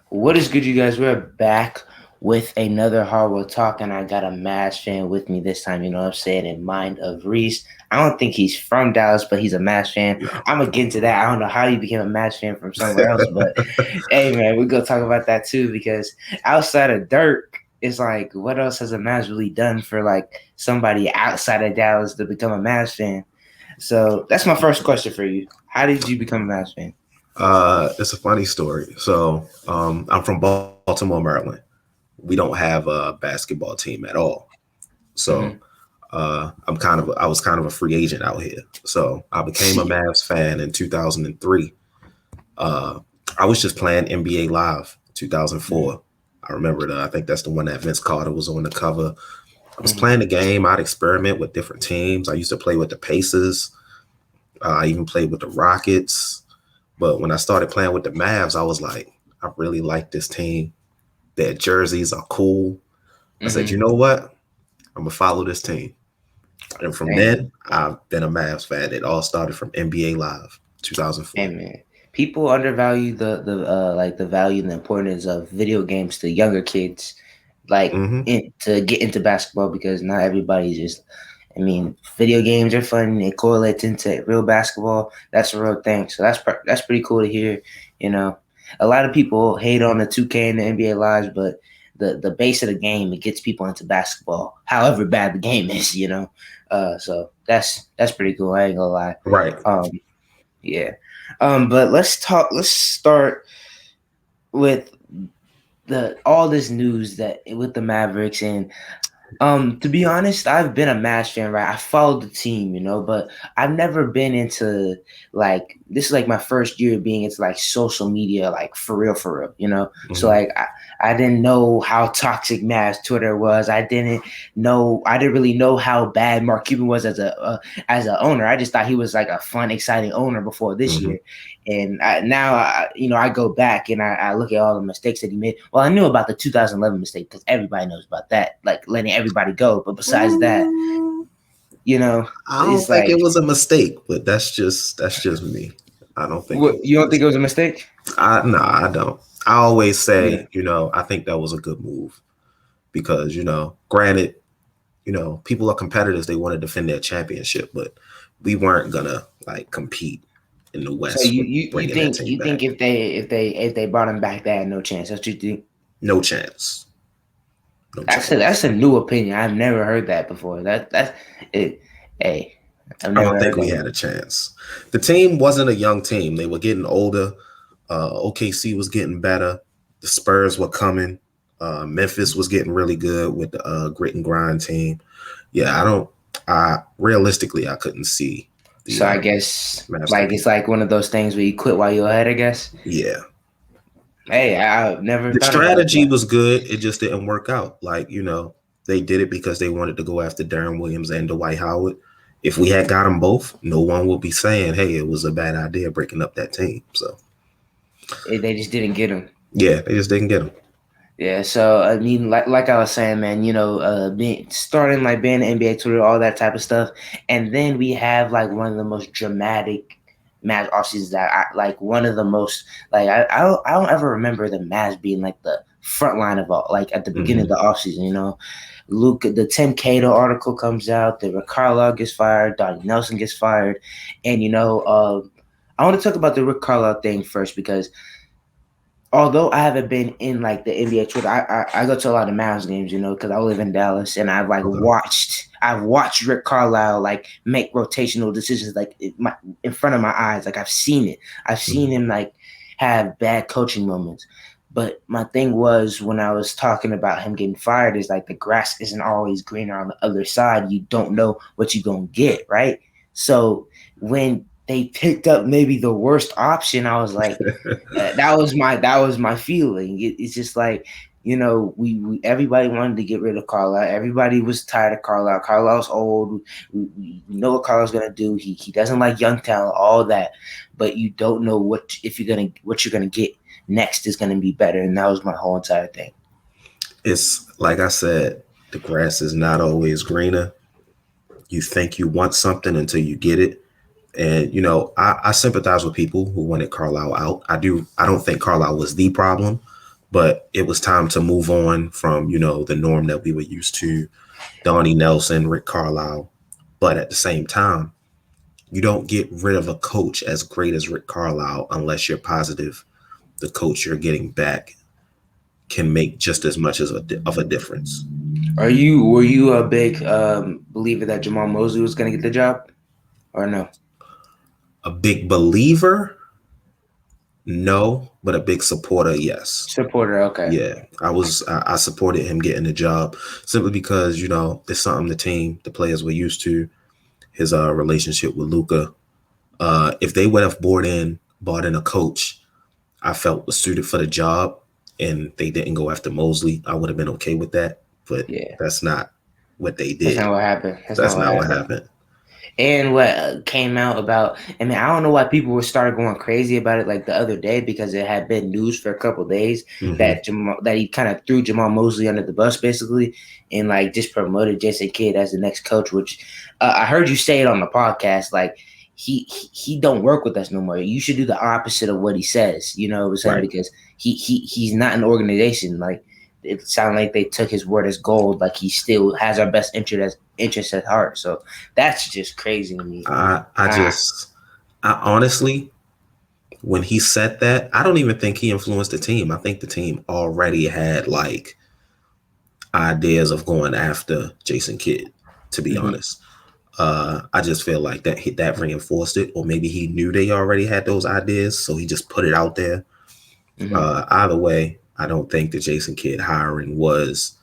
What is good, you guys? We're back with another Hardwood talk, and I got a Mavs fan with me this time. You know what I'm saying? In MindOfReese. I don't think he's from Dallas, but he's a Mavs fan. No. I'm gonna get into that. I don't know how you became a Mavs fan from somewhere else, but hey, man, we're gonna talk about that too because outside of Dirk, it's like, what else has a Mavs really done for like somebody outside of Dallas to become a Mavs fan? So that's my first question for you. How did you become a Mavs fan? It's a funny story. I'm from Baltimore, Maryland. We don't have a basketball team at all. So Mm-hmm. I was kind of a free agent out here. So I became a Mavs fan in 2003. Uh, I was just playing NBA Live 2004. I remember I think that's the one that Vince Carter was on the cover. I was Mm-hmm. playing the game. I'd experiment with different teams. I used to play with the Pacers. I even played with the Rockets. But when I started playing with the Mavs, I was like, I really like this team. Their jerseys are cool. I said, you Mm-hmm. know what? I'm gonna follow this team. And from Dang. then, I've been a Mavs fan. It all started from NBA Live, 2004. Hey man, people undervalue the like the value and the importance of video games to younger kids, like Hmm. to get into basketball because not everybody's just. I mean, video games are fun. It correlates into real basketball. That's a real thing. So that's pretty cool to hear. You know, a lot of people hate on the 2K and the NBA lives, but the base of the game it gets people into basketball. However bad the game is, so that's pretty cool. I ain't gonna lie. Right. Um, yeah. But let's talk. Let's start with the all this news that with the Mavericks and to be honest, I've been a Mavs fan, right? I followed the team, but I've never been into like this is like my first year being into like social media, like for real. So Hmm. like I didn't know how toxic Mavs Twitter was. I didn't really know how bad Mark Cuban was as a owner. I just thought he was like a fun, exciting owner before this Hmm. year. And I go back and I look at all the mistakes that he made. Well, I knew about the 2011 mistake because everybody knows about that, like letting everybody go. But besides that, I don't it's think it like, was a mistake, but that's just me. I don't think it what, was you a don't think it mistake. was a mistake? I don't. I always Yeah. say, I think that was a good move because, granted, people are competitors. They want to defend their championship, but we weren't gonna like compete in the So West you with you you bringing that think team you think back. if they brought him back, they had no chance? That's what you think? No chance. No That's chance. a new opinion. I've never heard that before. That's it. Hey, I've I never don't think heard we that had a before. chance. The team wasn't a young team. They were getting older. OKC was getting better. The Spurs were coming. Memphis was getting really good with the grit and grind team. Yeah, I don't. I realistically, I couldn't see the So I guess Mavs like it's compete. like one of those things where you quit while you're ahead. I guess. Yeah, Hey, I've never the thought about it. strategy was good. It just didn't work out. Like, they did it because they wanted to go after Darren Williams and Dwight Howard. If we had got them both, no one would be saying, "Hey, it was a bad idea breaking up that team." So They just didn't get him. yeah, they just didn't get them. Yeah, so I mean, like I was saying, man, being starting like being an NBA Twitter, all that type of stuff, and then we have like one of the most dramatic Mavs off seasons that I like. One of the most like I don't ever remember the Mavs being like the front line of all like at the beginning of Hmm. the offseason. Luke, the Tim Cato article comes out, the Rick Carlisle gets fired, Donnie Nelson gets fired, and I want to talk about the Rick Carlisle thing first because although I haven't been in like the NBA Twitter, I go to a lot of Mavs games, because I live in Dallas, and Okay. I've watched Rick Carlisle like make rotational decisions like in front of my eyes, like I've seen it. I've seen Mhm. him like have bad coaching moments. But my thing was when I was talking about him getting fired is like the grass isn't always greener on the other side. You don't know what you're gonna get, right? So when they picked up maybe the worst option, I was like, that was my feeling. It's just like we everybody wanted to get rid of Carlisle. Everybody was tired of Carlisle. Carlisle's old. We know what Carlisle's gonna do. He doesn't like young talent, all that, but you don't know what you're gonna get next is gonna be better. And that was my whole entire thing. It's like I said, the grass is not always greener. You think you want something until you get it. And I sympathize with people who wanted Carlisle out. I do. I don't think Carlisle was the problem, but it was time to move on from, the norm that we were used to, Donnie Nelson, Rick Carlisle. But at the same time, you don't get rid of a coach as great as Rick Carlisle unless you're positive the coach you're getting back can make just as much of a difference. Were you a big believer that Jamal Mosley was going to get the job, or no? A big believer, no, but a big supporter, yes. Supporter, okay. Yeah, I supported him getting the job simply because it's something the players were used to. His relationship with Luka. If they would have bought in a coach I felt was suited for the job, and they didn't go after Mosley, I would have been okay with that. But Yeah, that's not what they that's did. not what happened. That's not what happened. And what came out about, I mean, I don't know why people were started going crazy about it like the other day, because it had been news for a couple of days Mm-hmm. that he kind of threw Jamal Mosley under the bus basically, and like just promoted Jason Kidd as the next coach. Which I heard you say it on the podcast, like he don't work with us no more. You should do the opposite of what he says. You know what I'm saying? Right. Because he's not an organization. Like it sounded like they took his word as gold. Like he still has our best interest at heart. So that's just crazy to me. I honestly, when he said that, I don't even think he influenced the team. I think the team already had like ideas of going after Jason Kidd, to be honest. I just feel like that reinforced it, or maybe he knew they already had those ideas, so he just put it out there. Either way, I don't think the Jason Kidd hiring was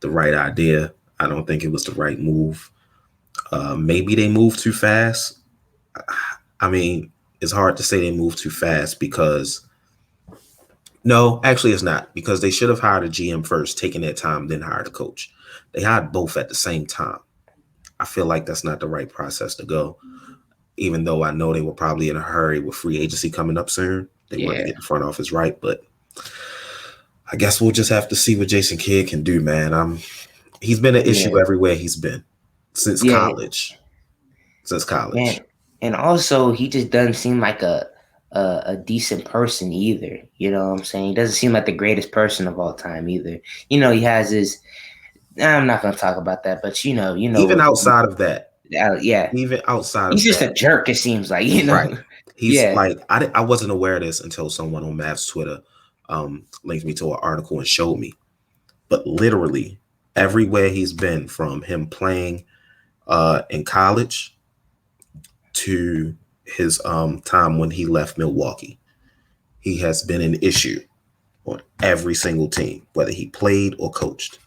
the right idea. I don't think it was the right move. Maybe they moved too fast. I mean, it's hard to say they moved too fast because no, actually it's not, because they should have hired a GM first, taken their time, then hired a coach. They hired both at the same time. I feel like that's not the right process to go. Even though I know they were probably in a hurry with free agency coming up soon. They wanted to get the front office right, but I guess we'll just have to see what Jason Kidd can do, man. He's been an issue everywhere he's been since college. And also he just doesn't seem like a decent person either. You know what I'm saying? He doesn't seem like the greatest person of all time either. You know, he has his. I'm not gonna talk about that, but you know even outside of that, even outside he's just a jerk. It seems like, right. He's like, I wasn't aware of this until someone on Mavs Twitter linked me to an article and showed me. But literally everywhere he's been, from him playing in college to his time when he left Milwaukee, he has been an issue on every single team, whether he played or coached.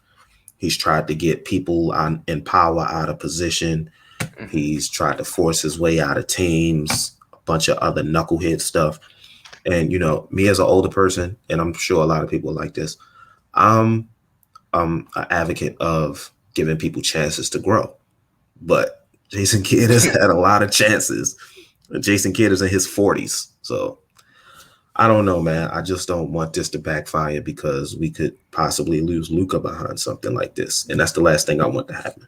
He's tried to get people in power out of position. He's tried to force his way out of teams, a bunch of other knucklehead stuff. And, me as an older person, and I'm sure a lot of people like this, I'm an advocate of giving people chances to grow. But Jason Kidd has had a lot of chances. Jason Kidd is in his 40s. So I don't know, man. I just don't want this to backfire, because we could possibly lose Luka behind something like this. And that's the last thing I want to happen.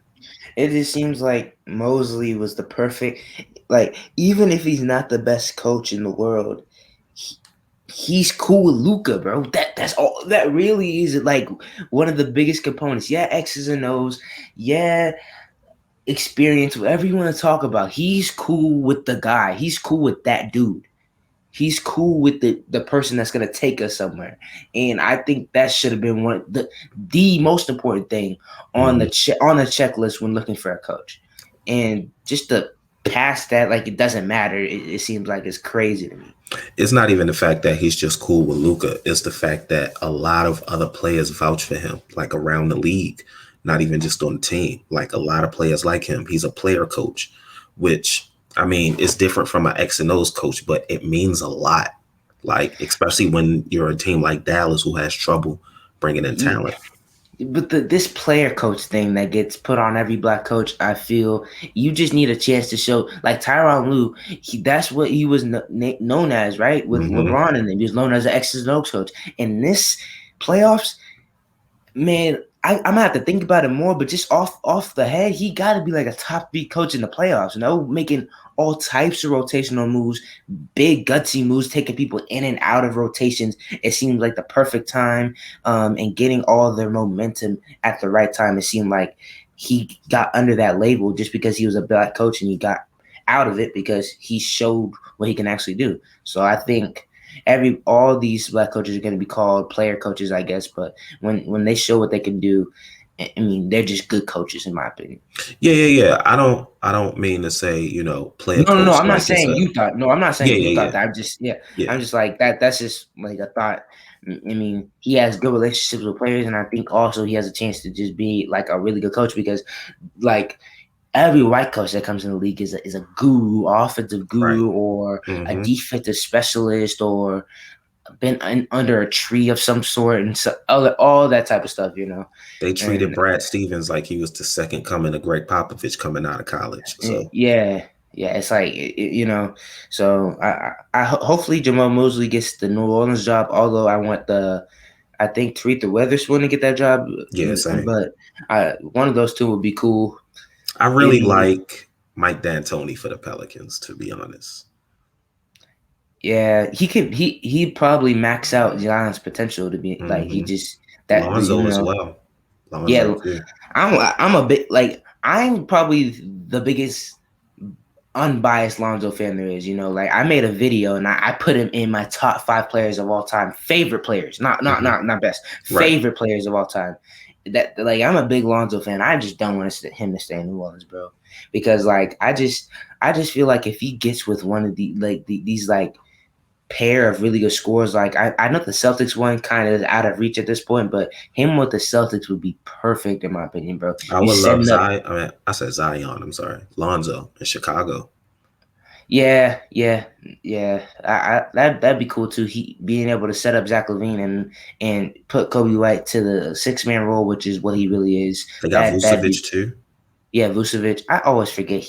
It just seems like Mosley was the perfect, like, even if he's not the best coach in the world, he's cool with Luka, bro. That's all. That really is like one of the biggest components. Yeah, X's and O's. Yeah, experience, whatever you want to talk about. He's cool with the guy. He's cool with that dude. He's cool with the person that's going to take us somewhere. And I think that should have been one of the most important thing on the checklist when looking for a coach. And just to pass that, like, it doesn't matter, it seems like it's crazy to me. It's not even the fact that he's just cool with Luka. It's the fact that a lot of other players vouch for him, like around the league, not even just on the team. Like, a lot of players like him. He's a player coach, which, I mean, it's different from an X and O's coach, but it means a lot. Like, especially when you're a team like Dallas who has trouble bringing in talent. But this player coach thing that gets put on every black coach, I feel you just need a chance to show. Like Tyronn Lue, that's what he was known as, right? With LeBron and them, he was known as an X's and O's coach. In this playoffs, man, I'm gonna have to think about it more, but just off the head, he got to be like a top 3 coach in the playoffs. Making all types of rotational moves, big gutsy moves, taking people in and out of rotations. It seemed like the perfect time, and getting all their momentum at the right time. It seemed like he got under that label just because he was a black coach, and he got out of it because he showed what he can actually do. So I think all these black coaches are going to be called player coaches, I guess. But when they show what they can do, I mean, they're just good coaches in my opinion. Yeah. I don't mean to say, player No. coach I'm not like it's saying a you thought. No, I'm not yeah, saying you yeah, thought yeah, that. I'm just yeah. yeah. I'm just like that. That's just like a thought. I mean, he has good relationships with players, and I think also he has a chance to just be like a really good coach because, like, every white coach that comes in the league is a guru, offensive Right. guru, or a Hmm. defensive specialist, or been under a tree of some sort, and so all that type of stuff. They treated And Brad Stevens like he was the second coming of Greg Popovich coming out of college. So yeah, it's like So hopefully Jamal Mosley gets the New Orleans job. Although I think Teresa Weatherspoon to get that job, yeah, same. but one of those two would be cool. I It'd really be like Mike D'Antoni for the Pelicans, to be honest. Yeah, he'd probabably max out Zion's potential to be like he Hmm. just that Lonzo as well. Lonzo yeah. too. I'm a bit like I'm probably the biggest unbiased Lonzo fan there is. Like I made a video and I put him in my top 5 players of all time, favorite players, not not Hmm. not not best, Right. favorite players of all time. That like I'm a big Lonzo fan. I just don't want him to stay in New Orleans, bro, because like I just feel like if he gets with one of these like pair of really good scores. Like I know the Celtics one kind of is out of reach at this point, but him with the Celtics would be perfect in my opinion, bro. I You would love setting up, Zion. I mean, I said Zion. I'm sorry, Lonzo in Chicago. yeah. That'd be cool too. He being able to set up Zach LaVine and put Kobe White to the 6-man role, which is what he really is. They got That'd be Vucevic too. yeah, Vucevic. I always forget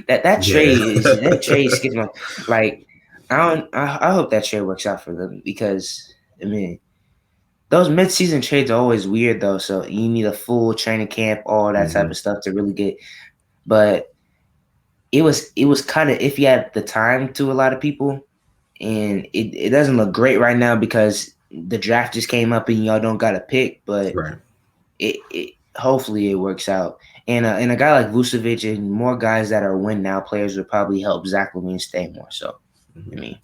that Yeah. trade is that trade skips my like. I hope that trade works out for them because I mean those mid-season trades are always weird though, so you need a full training camp, all that type Hmm. of stuff to really get. But it was kind of iffy at the time to a lot of people, and it doesn't look great right now because the draft just came up and y'all don't got a pick. But Right. it hopefully it works out. And a guy like Vucevic and more guys that are win now players would probably help Zach LaVine stay more. So I Hmm. mean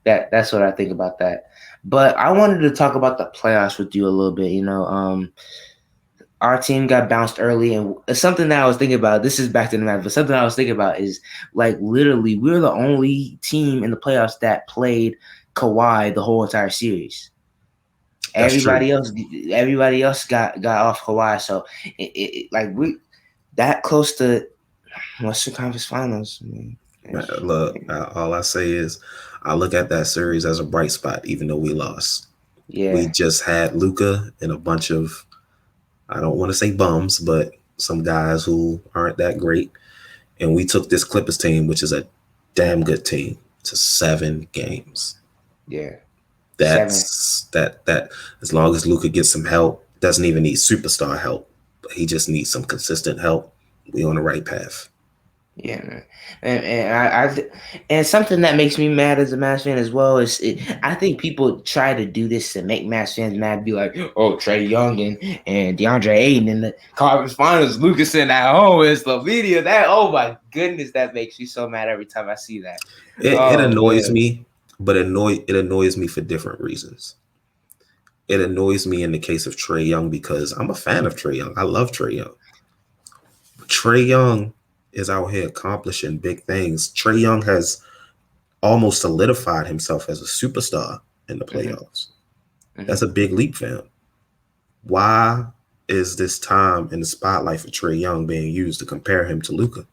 that's what I think about that. But I wanted to talk about the playoffs with you a little bit. Our team got bounced early, and something that I was thinking about. This is back to the Mavs, but something I was thinking about is like literally we're the only team in the playoffs that played Kawhi the whole entire series. That's true. Everybody else got off Kawhi, so like we that close to Western Conference Finals. I mean, Look, all I say is I look at that series as a bright spot, even though we lost. We yeah, just had Luca and a bunch of, I don't want to say bums, but some guys who aren't that great. And we took this Clippers team, which is a damn good team, to 7 games. yeah, 7. That as long as Luca gets some help, doesn't even need superstar help, but he just needs some consistent help. We on the right path. Yeah, man. And something that makes me mad as a Mavs fan as well is I think people try to do this to make Mavs fans mad, be like, oh, Trey Young and DeAndre Ayton in the conference finals, Lucas at home, it's Slovenia. That oh my goodness, that makes me so mad every time I see that. It Oh annoys man, me, but it annoys me for different reasons. It annoys me in the case of Trey Young because I'm a fan of Trey Young. I love Trey Young. Trey Young is out here accomplishing big things. Trey Young has almost solidified himself as a superstar in the hmm playoffs. That's hmm a big leap for him. Why is this time in the spotlight for Trey Young being used to compare him to Luca?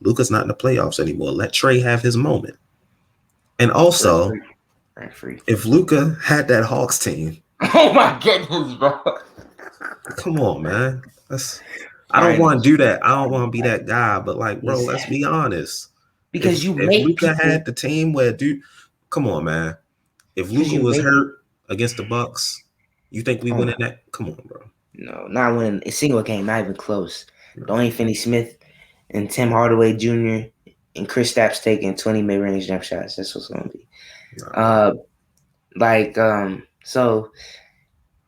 Luca's not in the playoffs anymore. Let Trey have his moment. And free, also, free, free. if Luca had that Hawks team, Oh my goodness, bro. come on, man. I don't want to Finals, do bro. that. I don't want to be that guy. But like, bro, let's be Exactly. honest. Because If Luca had the team where dude, come on, man. If because Luca you was make hurt against the Bucks, you think we oh win in my that? Come on, bro. No, not winning a single game, not even close. No, Dwayne Finney-Smith and Tim Hardaway Jr. and Chris Stapps taking 20 mid-range jump shots. That's what's gonna be. no, Uh, so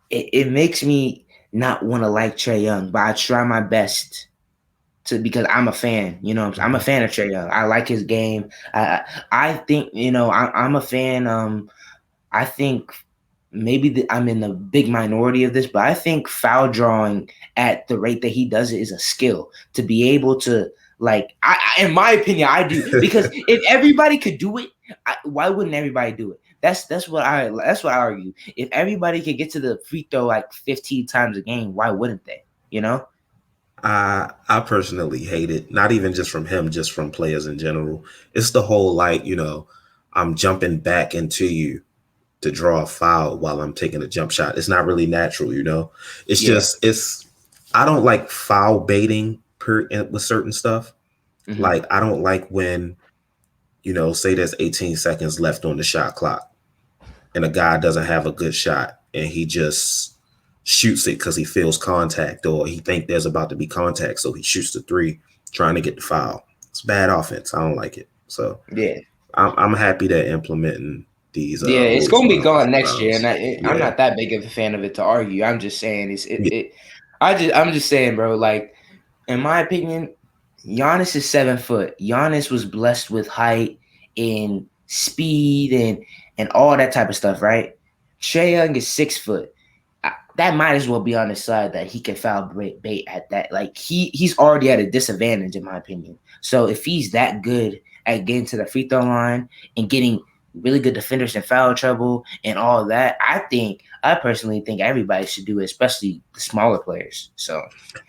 it makes me not want to like Trae Young, but I try my best to because I'm a fan. You know, I'm a mhm. fan of Trae Young. I like his game. I think I'm a fan. I think maybe I'm in the big minority of this, but I think foul drawing at the rate that he does it is a skill to be able to in my opinion, I do because if everybody could do it, why wouldn't everybody do it? That's what I argue. If everybody could get to the free throw like 15 times a game, why wouldn't they? You know? I personally hate it. Not even just from him, just from players in general. It's the whole like, I'm jumping back into you to draw a foul while I'm taking a jump shot. It's not really natural. It's Yeah. just I don't like foul baiting with certain stuff. Mm-hmm. Like I don't like when, say there's 18 seconds left on the shot clock and a guy doesn't have a good shot and he just shoots it because he feels contact or he think there's about to be contact, so he shoots the three trying to get the foul. It's bad offense. I don't like it. So Yeah. I'm happy they're implementing these Yeah, it's rules gonna be on gone offensive next year, and fouls. I'm Yeah. not that big of a fan of it to argue. I'm just saying it's it. Yeah. it I'm just saying, bro. Like, in my opinion, Giannis is 7 foot. Giannis was blessed with height and speed and all that type of stuff, right? Trae Young is 6 foot. That might as well be on his side that he can foul bait at that. Like he's already at a disadvantage, in my opinion. So if he's that good at getting to the free throw line and getting really good defenders in foul trouble and all that, I personally think everybody should do it, especially the smaller players. So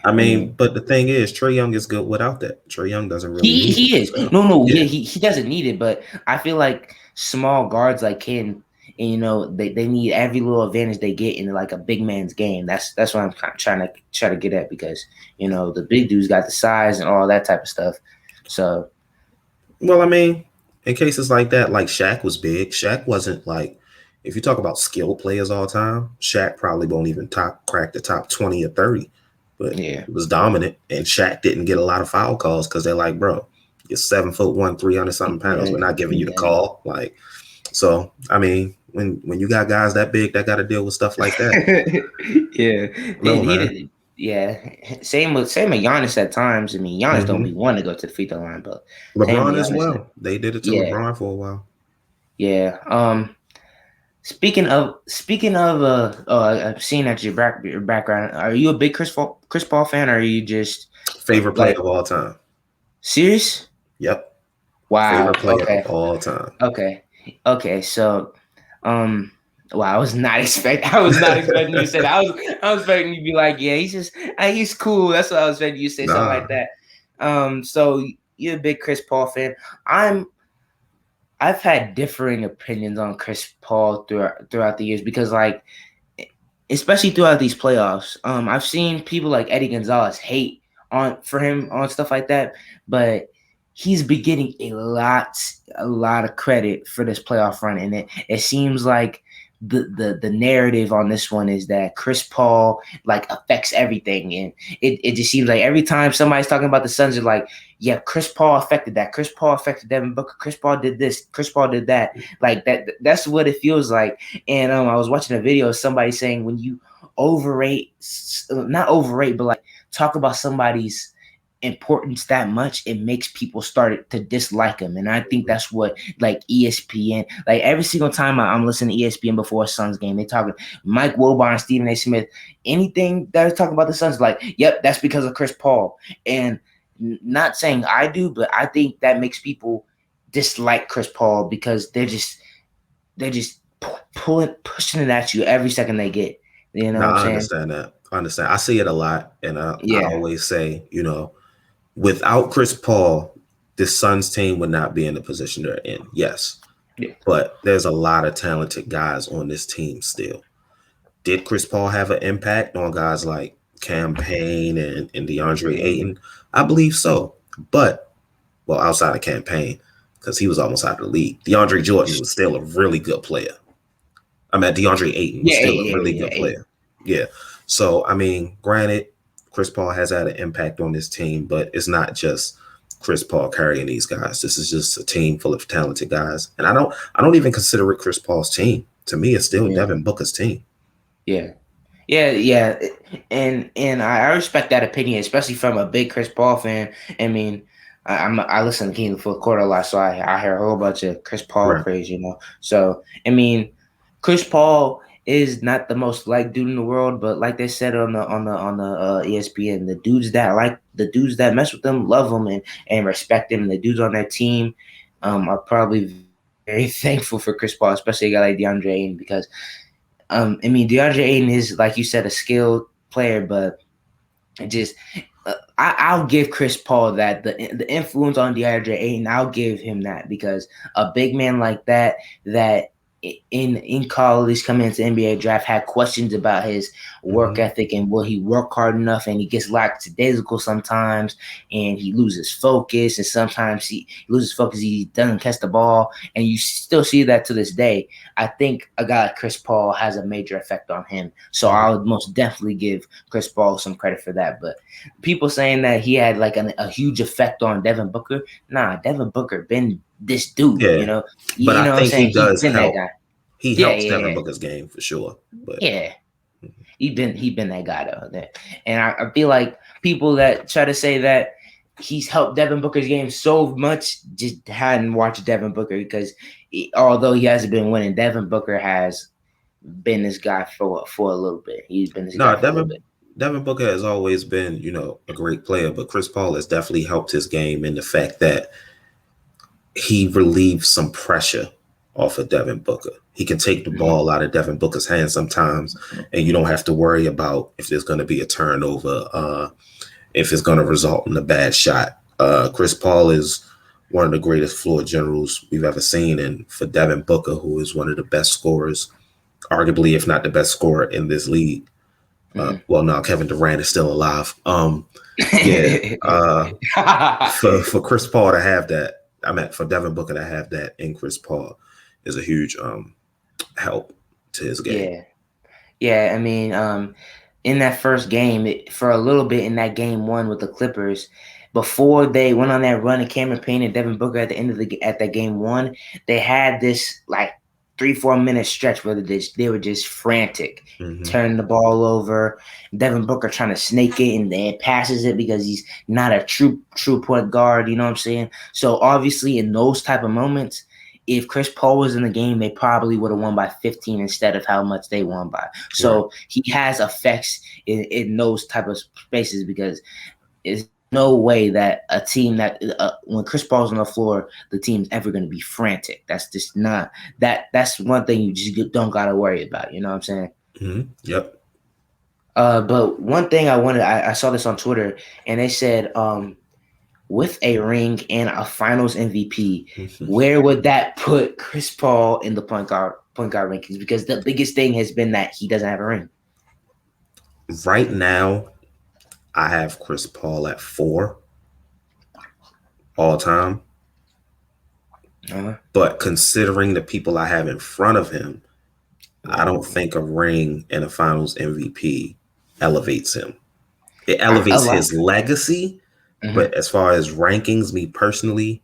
I I mean, mean, but the thing is, Trae Young is good without that. Trae Young doesn't really he need it. he is So no yeah yeah. he doesn't need it, but I feel like small guards like him, and they need every little advantage they get in like a big man's game. That's what I'm trying to get at because the big dudes got the size and all that type of stuff. So Well, I mean, in cases like that, like Shaq was big. Shaq wasn't like, if you talk about skill players all time, Shaq probably won't even crack the top 20 or 30, but yeah, he was dominant. And Shaq didn't get a lot of foul calls because they're like, bro, you're 7'1", 300 something pounds. We're yeah, not giving you the yeah. call. Like, so I mean, when you got guys that big that got to deal with stuff like that, Yeah, no, he man. did. Yeah, same with Giannis at times. I mean, Giannis don't be Hmm. wanting to go to the free throw line, but same with LeBron as Giannis. well. They did it to Yeah, LeBron for a while. yeah. Speaking of, I've seen that your background. Are you a big Chris Paul fan, or are you just Favorite player like of all time. serious? Yep. Wow. Favorite player of Okay. all time. Okay. Okay. So, um, wow, I was not expecting you to say that. I was expecting you to be like, yeah, he's cool. That's what I was expecting you to say, something Nah. like that. So you're a big Chris Paul fan. I've had differing opinions on Chris Paul throughout the years because, like, especially throughout these playoffs, I've seen people like Eddie Gonzalez hate on for him on stuff like that, but he's been getting a lot of credit for this playoff run, and it seems like the narrative on this one is that Chris Paul like affects everything, and it just seems like every time somebody's talking about the Suns, they're like, yeah, Chris Paul affected that. Chris Paul affected Devin Booker. Chris Paul did this. Chris Paul did that. Like that. That's what it feels like. And I was watching a video of somebody saying when you overrate, not overrate, but like talk about somebody's importance that much, it makes people start to dislike them. And I think that's what like ESPN, like every single time I'm listening to ESPN before a Suns game, they talking Mike Wilbon, Stephen A. Smith, anything they're talking about the Suns, like, yep, that's because of Chris Paul. And not saying I do, but I think that makes people dislike Chris Paul because they're just pushing it at you every second they get. You know No, what I'm I saying? understand that. I understand. I see it a lot, and I Yeah. always say, without Chris Paul, the Suns team would not be in the position they're in. Yes, Yeah. but there's a lot of talented guys on this team still. Did Chris Paul have an impact on guys like Campaign and DeAndre Mm-hmm. Ayton? I believe so. But, well, outside of Campaign, because he was almost out of the league, DeAndre Jordan was still a really good player. I mean, DeAndre Ayton was Yeah, still a yeah, really yeah, good yeah. player. Yeah. So I mean, granted, Chris Paul has had an impact on this team, but it's not just Chris Paul carrying these guys. This is just a team full of talented guys. And I don't even consider it Chris Paul's team. To me, it's still Yeah, Devin Booker's team. yeah. Yeah, and I respect that opinion, especially from a big Chris Paul fan. I mean, I listen to King of the Fourth Quarter a lot, so I hear a whole bunch of Chris Paul Right. praise, you know. So I mean, Chris Paul is not the most liked dude in the world, but like they said on the ESPN, the dudes that mess with them love him and respect him. And the dudes on their team are probably very thankful for Chris Paul, especially a guy like DeAndre Ayton, because I mean, DeAndre Ayton is, like you said, a skilled player, but it just I'll give Chris Paul that the influence on DeAndre Ayton. I'll give him that because a big man like that in college coming into NBA draft had questions about his work Hmm. ethic and will he work hard enough, and he gets lackadaisical sometimes, and he loses focus, and sometimes he loses focus, he doesn't catch the ball, and you still see that to this day. I think a guy like Chris Paul has a major effect on him, so Hmm. I would most definitely give Chris Paul some credit for that. But people saying that he had like a huge effect on Devin Booker. Nah, Devin Booker been this dude, Yeah. But You I know what I'm think he saying? He's does been that help. guy. He Yeah, helps yeah, Devin yeah. Booker's game for sure. But Yeah. He been that guy though. And I feel like people that try to say that he's helped Devin Booker's game so much just hadn't watched Devin Booker because although he hasn't been winning, Devin Booker has been this guy for a little bit. He's been this guy no, for a little bit. Devin Booker has always been, a great player, but Chris Paul has definitely helped his game in the fact that he relieves some pressure off of Devin Booker. He can take the Mhm. ball out of Devin Booker's hands sometimes, and you don't have to worry about if there's going to be a turnover, if it's going to result in a bad shot. Chris Paul is one of the greatest floor generals we've ever seen, and for Devin Booker, who is one of the best scorers, arguably if not the best scorer in this league. Mhm. Well, now Kevin Durant is still alive. Yeah. For Chris Paul to have that, I mean, for Devin Booker to have that in Chris Paul is a huge help to his game. Yeah. Yeah, I mean, in that first game, for a little bit in that game one with the Clippers, before they went on that run, and Cameron Payne and Devin Booker at the end of at that game one, they had this like 3-4 minute stretch where they were just frantic, Hmm. turning the ball over. Devin Booker trying to snake it and then passes it because he's not a true point guard. You know what I'm saying? So obviously, in those type of moments, if Chris Paul was in the game, they probably would have won by 15 instead of how much they won by. Right. So he has effects in those type of spaces because there's no way that a team that when Chris Paul's on the floor, the team's ever going to be frantic. That's just not That's one thing you just don't got to worry about. You know what I'm saying? Hmm. Yep. But one thing I saw this on Twitter, and they said, with a ring and a Finals MVP, where would that put Chris Paul in the point guard rankings? Because the biggest thing has been that he doesn't have a ring. Right now, I have Chris Paul at 4 all time. Uh-huh. But considering the people I have in front of him, I don't Ooh. think a ring and a Finals MVP elevates him. It A elevates lot. his legacy, Mhm. but as far as rankings, me personally,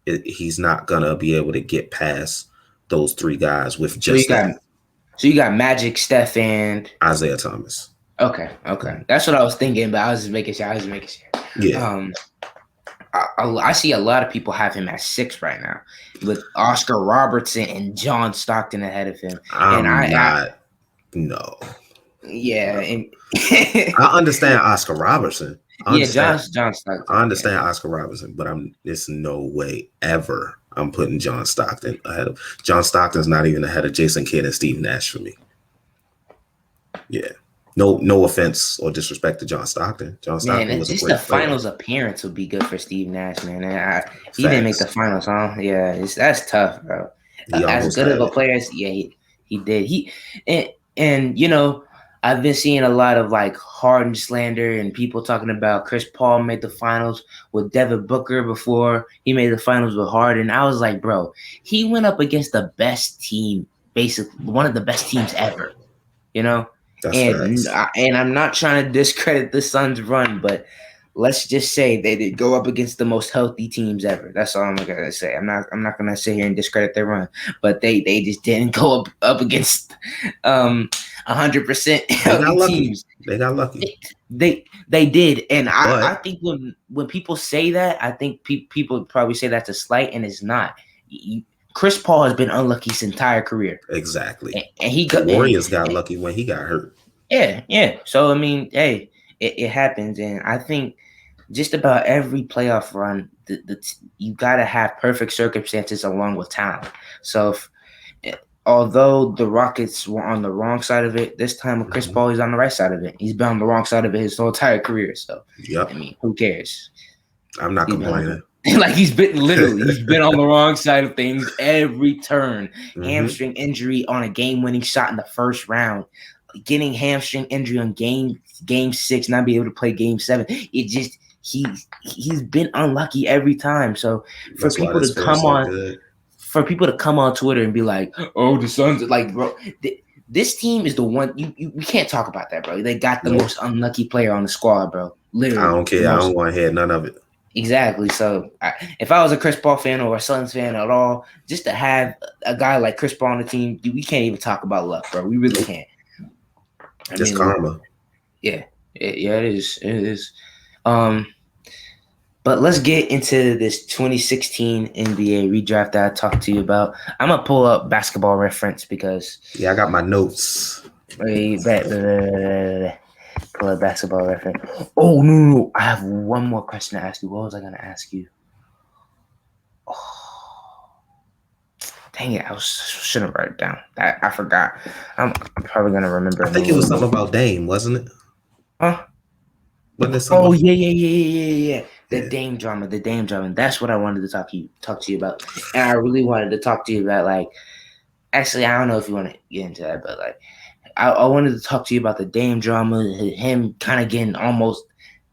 he's not gonna be able to get past those three guys with So you just that. got so you got Magic, Steph, and Isaiah Thomas. okay. Mhm. That's what I was thinking, but I was just making sure. Yeah, Um, I see a lot of people have him at 6 right now, with Oscar Robertson and John Stockton ahead of him, and I'm not. No, yeah, no. and I understand Oscar Robertson. I yeah, understand. John I Stockton, yeah. understand Oscar Robertson, but there's no way ever I'm putting John Stockton ahead of John Stockton's not even ahead of Jason Kidd and Steve Nash for me. Yeah. No offense or disrespect to John Stockton. John Man, Stockton was a just the great player. finals appearance would be good for Steve Nash, man. He didn't make the Facts. finals, huh? Yeah, that's tough, bro. He As almost good of had a it. player as yeah, he did. And, and I've been seeing a lot of like Harden slander and people talking about Chris Paul made the finals with Devin Booker before he made the finals with Harden. I was like, bro, he went up against the best team, basically one of the best teams ever. You know, That's facts. And I'm not trying to discredit the Suns' run, but let's just say they did go up against the most healthy teams ever. That's all I'm gonna say. I'm not gonna sit here and discredit their run, but they just didn't go up against 100% They got healthy lucky. teams. They got lucky. They did, and I But think when people say that, I think people probably say that's a slight, and it's not. Chris Paul has been unlucky his entire career, exactly. and he The got Warriors got lucky when he got hurt. yeah. So I mean, hey, it happens, and I think just about every playoff run, you got to have perfect circumstances along with talent. So, although the Rockets were on the wrong side of it, this time with Chris Paul, he's on the right side of it. He's been on the wrong side of it his whole entire career. So, Yep. I mean, who cares? I'm not complaining. He's been on the wrong side of things every turn. Hamstring injury on a game-winning shot in the first round. Getting hamstring injury on game 6, not be able to play game 7. It just he's been unlucky every time. So for people to come on Twitter and be like, "Oh, the Suns," like, bro, this team is the one you can't talk about that, bro. They got the most unlucky player on the squad, bro. Literally, I don't care. I don't want to hear none of it. Exactly. So, if I was a Chris Paul fan or a Suns fan at all, just to have a guy like Chris Paul on the team, we can't even talk about luck, bro. We really can't. It's karma. Yeah, it is. It is. But let's get into this 2016 NBA redraft that I talked to you about. I'm gonna pull up Basketball Reference because I got my notes. Pull up Basketball Reference. Oh no! I have one more question to ask you. What was I gonna ask you? Oh, dang it! I shouldn't write it down. I forgot. I'm probably gonna remember. I think it was something about Dame, wasn't it? Huh? Oh yeah. The Dame drama. That's what I wanted to talk to you about. And I really wanted to talk to you about, like, actually, I don't know if you want to get into that, but like, I wanted to talk to you about the Dame drama, him kind of getting almost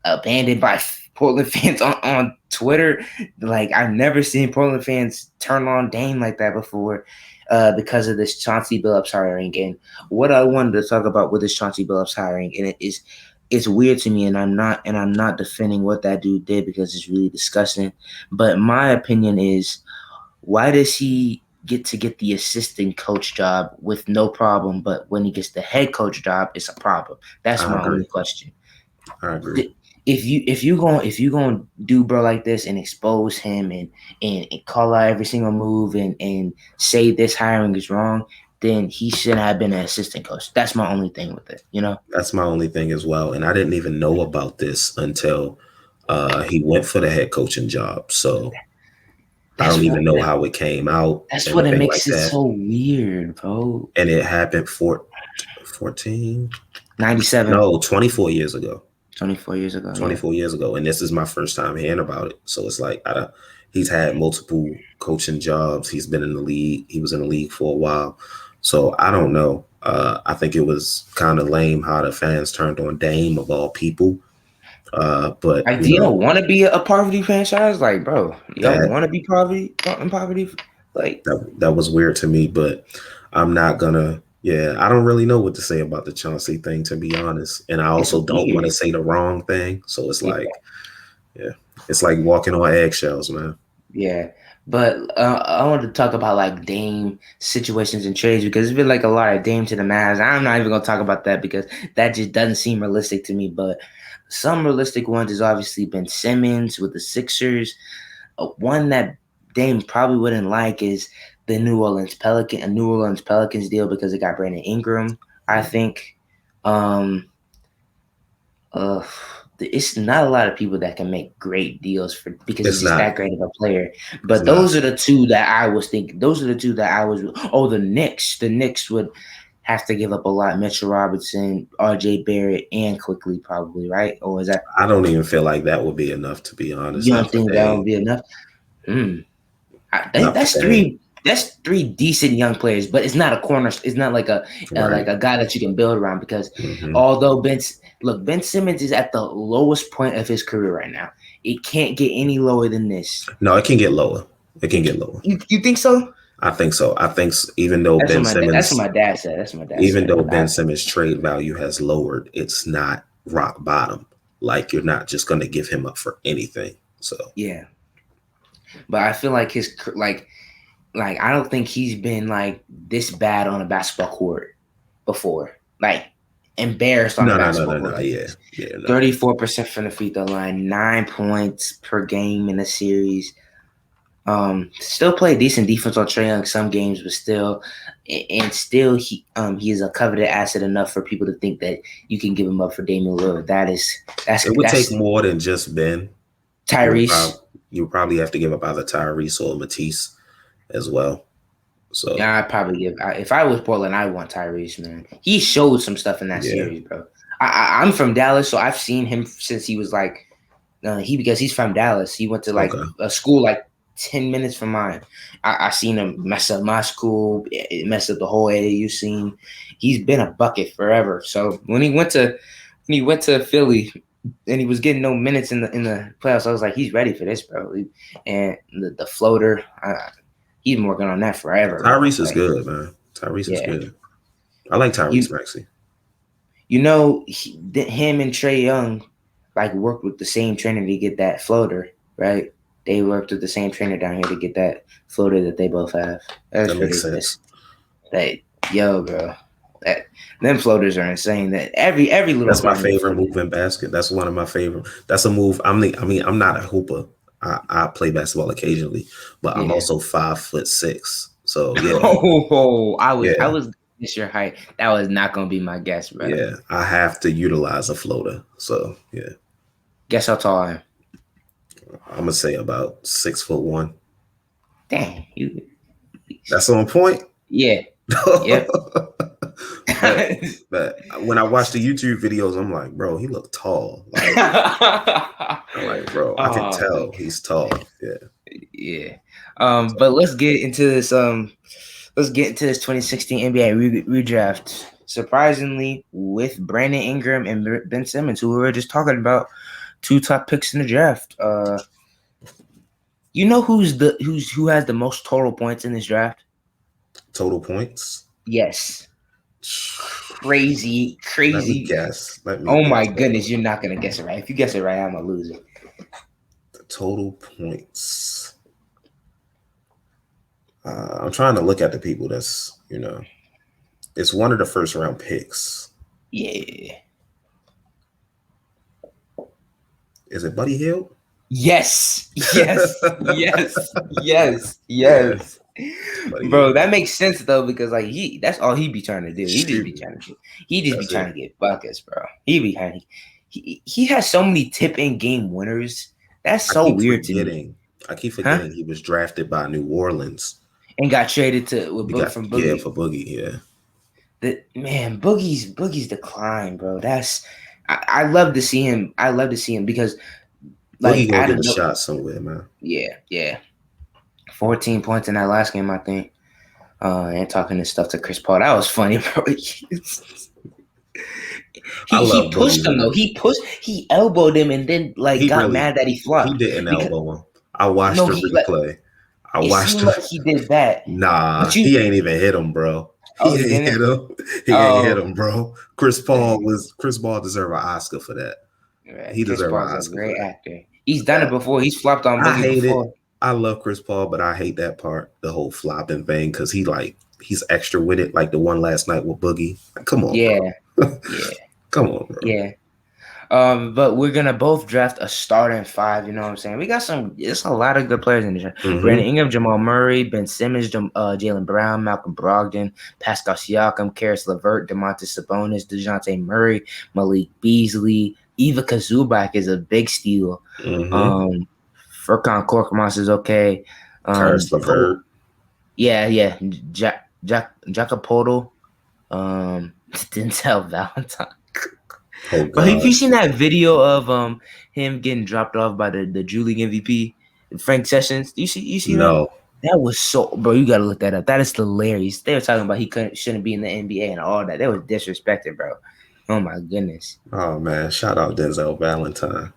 abandoned by Portland fans on Twitter. Like, I've never seen Portland fans turn on Dame like that before, because of this Chauncey Billups hiring. And what I wanted to talk about with this Chauncey Billups hiring, and it's weird to me, and I'm not defending what that dude did because it's really disgusting. But my opinion is, why does he get the assistant coach job with no problem, but when he gets the head coach job, it's a problem? That's my only question. I agree. If you going do bro like this and expose him and call out every single move and say this hiring is wrong, then he shouldn't have been an assistant coach. That's my only thing with it, That's my only thing as well. And I didn't even know about this until he went for the head coaching job. So I don't even know how it came out. That's what it makes it so weird, bro. And it happened 14? 97. No, 24 years ago. 24 years ago. 24 years ago. And this is my first time hearing about it. So it's like, he's had multiple coaching jobs. He's been in the league. He was in the league for a while. So I don't know. I think it was kind of lame how the fans turned on Dame of all people. But do you don't want to be a poverty franchise? Like, bro, you don't want to be in poverty? Like, that was weird to me, but I'm not gonna. Yeah, I don't really know what to say about the Chauncey thing, to be honest. And I also don't want to say the wrong thing. So it's like, it's like walking on eggshells, man. Yeah. But I wanted to talk about, like, Dame situations and trades, because it's been like a lot of Dame to the Mavs. I'm not even going to talk about that because that just doesn't seem realistic to me. But some realistic ones has obviously been Simmons with the Sixers. One that Dame probably wouldn't like is the New Orleans Pelicans deal, because it got Brandon Ingram, I think. It's not a lot of people that can make great deals because he's just that great of a player. But those are the two that I was thinking. The Knicks. The Knicks would have to give up a lot. Mitchell Robinson, RJ Barrett, and Quickly, probably, right? Or is that? I don't even feel like that would be enough, to be honest. You don't think that would be enough? That's three. That's three decent young players, but it's not a corner. It's not like a guy that you can build around, because although Ben Simmons is at the lowest point of his career right now. It can't get any lower than this. No, it can get lower. You think so? I think so. I think even though That's Ben what Simmons, my dad said. That's what my dad even said. though But Ben Simmons' trade value has lowered, it's not rock bottom. Like you're not just going to give him up for anything. So yeah, but I feel like his like I don't think he's been like this bad on a basketball court before. Like embarrassed on a basketball court like Yeah, this. yeah, no. 34% from the free throw line, 9 points per game in a series. Still play decent defense on Trae Young some games, but still, and still he is a coveted asset enough for people to think that you can give him up for Damian Lillard. It would take That's more than just Ben. You would Tyrese. probably have to give up either Tyrese or Matisse as well. So Yeah, I'd probably if I was Portland, I want Tyrese, man. He showed some stuff in that yeah, series, bro. I'm from Dallas, so I've seen him since he was like because he's from Dallas. He went to like okay. a school like 10 minutes from mine. I seen him mess up my school, mess up the whole AAU scene. He's been a bucket forever. So when he went to Philly and he was getting no minutes in the playoffs, I was like, he's ready for this, bro. And the floater, he's been working on that forever, bro. Tyrese is Like, good, man. Tyrese is yeah, good. I like you Tyrese Maxey. him and Trae Young like worked with the same trainer to get that floater, right? They worked with the same trainer down here to get that floater that they both have. That's That makes ridiculous. sense. That bro, that them floaters are insane. That every little That's my guard needs favorite floaters. move in basket. That's one of my favorite. That's a move. I'm not a hooper. I play basketball occasionally, but I'm Yeah. also 5'6". So yeah, I yeah, was guess your height. That was not gonna be my guess, brother. yeah. I have to utilize a floater. So yeah, Guess how tall I am. I'm gonna say about 6'1". Dang, you. That's on point. Yeah. Yep. but but when I watch the YouTube videos, I'm like, bro, he looked tall. Like I'm like, bro, I can Oh, tell he's tall. Yeah. yeah. But let's get into this. Let's get into this 2016 NBA redraft. Surprisingly, with Brandon Ingram and Ben Simmons, who we were just talking about, 2 top picks in the draft. You know who has the most total points in this draft? Total points. Yes, crazy, Let me crazy. guess. Let me Oh my guess. goodness, you're not gonna guess it right. If you guess it right, I'm a loser. The total points. I'm trying to look at the people that's, it's one of the first round picks. Yeah. Is it Buddy Hield? Yes. Yes. Yes. Yes. Yeah. Yes. Buddy Bro, Hield. that makes sense though, because like that's all he be trying to do. He just be Shooting. trying to be That's it. trying to get buckets, bro. He has so many tip in game winners. That's I so keep weird to me. forgetting. I keep Huh? forgetting he was drafted by New Orleans. And got traded to We got from Boogie. for Boogie, yeah. Boogie's decline, bro. I love to see him. I love to see him because Boogie like gonna out get of a no, shot somewhere, man. yeah. 14 points in that last game, I think. And talking this stuff to Chris Paul. That was funny, bro. I He love pushed Boogie, him though. man. He elbowed him and then like He got really mad that he he flopped didn't because elbow him. I watched no, the he like replay. I it watched seemed like he did that. Nah, But you he ain't even hit him, bro. oh He he ain't hit didn't? him. He ain't hit Oh him, bro. dang. Chris Paul deserve an Oscar for that. Right. He Chris deserve an Paul's a Oscar for great that. actor. He's done it before. He's flopped on I Boogie hate it. before. I love Chris Paul, but I hate that part, the whole flopping thing, because he's extra with it, like the one last night with Boogie. Come on, Yeah. bro. Yeah. Come on, bro. Yeah. But we're gonna both draft a starting 5. You know what I'm saying? We got it's a lot of good players in the draft. Brandon Mm-hmm. Ingram, Jamal Murray, Ben Simmons, Jalen Brown, Malcolm Brogdon, Pascal Siakam, Karis LeVert, Domantas Sabonis, DeJounte Murray, Malik Beasley, Eva Zubac is a big steal. Mm-hmm. Furkan Korkmaz is okay. Karis LeVert. Yeah. Jacopoto, Denzel Valentine. Oh But have God. you seen that video of him getting dropped off by the Drew League MVP, Frank Sessions? You see that? No. That was bro. You gotta look that up. That is hilarious. They were talking about shouldn't be in the NBA and all that. They were disrespected, bro. Oh my goodness. Oh man, shout out Denzel Valentine.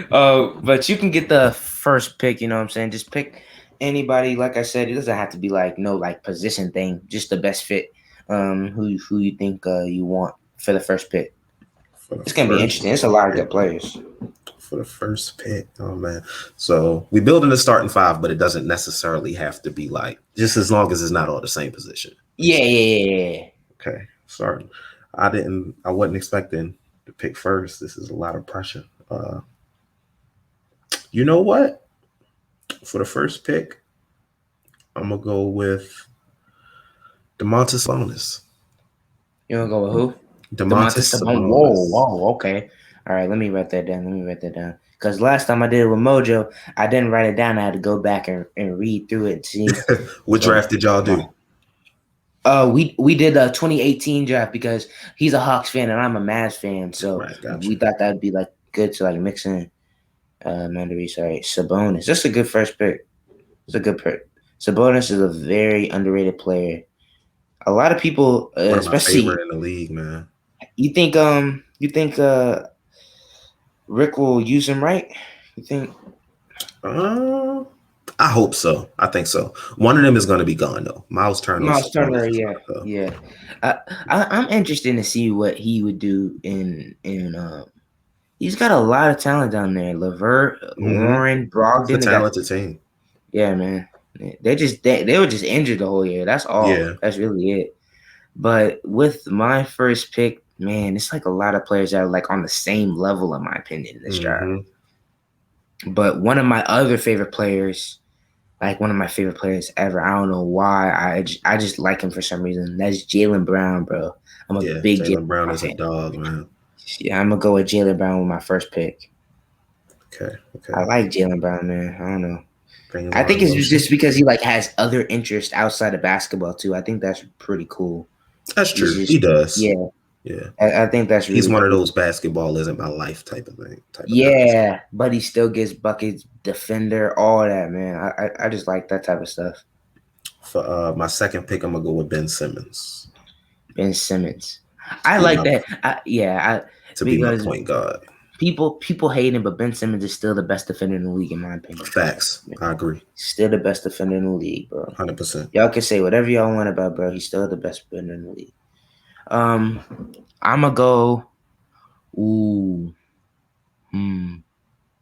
But you can get the first pick. You know what I'm saying? Just pick Anybody, like I said, it doesn't have to be like no like position thing, just the best fit. Who you think you want for the first pick? For the It's gonna be interesting. It's a first lot of pick. good players. For the first pick. Oh man. So we building a starting five, but it doesn't necessarily have to be like just as long as it's not all the same position. Yeah, yeah, yeah. Okay. Sorry. I wasn't expecting to pick first. This is a lot of pressure. You know what? For the first pick, I'm gonna go with Demontis Sabonis. You wanna go with who? Demontis Demontis Sabonis. Whoa, Sabonis. whoa, okay. All right, let me write that down. Because last time I did it with Mojo, I didn't write it down. I had to go back and read through it and see. What So draft did y'all do? we did a 2018 draft because he's a Hawks fan and I'm a Mavs fan, so Right, got we you. thought that'd be like good to like mix in. MindOfReese, all right, Sabonis. That's a good first pick. It's a good pick. Sabonis is a very underrated player. A lot of people, One of my especially favorite in the league, man. you think Rick will use him right? You think? Uh, I hope so. I think so. One of them is going to be gone though. Miles Turner, Miles Sabonis Turner, is yeah, going to go. yeah. I'm interested to see what he would do in. He's got a lot of talent down there. Levert, Mm-hmm. Warren, It's a Brogdon. They got talented team. yeah, man. They were just injured the whole year. That's all. Yeah. That's really it. But with my first pick, man, it's like a lot of players that are like on the same level, in my opinion, in this draft. Mm-hmm. But one of my other favorite players, like one of my favorite players ever, I don't know why, I just like him for some reason. That's Jaylen Brown, bro. I'm a Yeah. big Jaylen Jaylen Brown Brown is a fan. dog, man. Yeah, I'm gonna go with Jaylen Brown with my first pick. Okay. I Okay. like Jaylen Brown, man. I don't know. Bring him I on think it's emotion. just because he like has other interests outside of basketball too. I think that's pretty cool. That's He's true. He just does. yeah. Yeah. I think that's He's really one of cool. those basketball isn't my life type of thing, type of guys. Yeah, but he still gets buckets, defender, all that, man. I just like that type of stuff. For my second pick, I'm gonna go with Ben Simmons Ben Simmons. to I be like my that. Because point guard. people hate him, but Ben Simmons is still the best defender in the league, in my opinion. Facts. I agree. Still the best defender in the league, bro. 100%. Y'all can say whatever y'all want about, bro. He's still the best defender in the league. I'm gonna go. Ooh,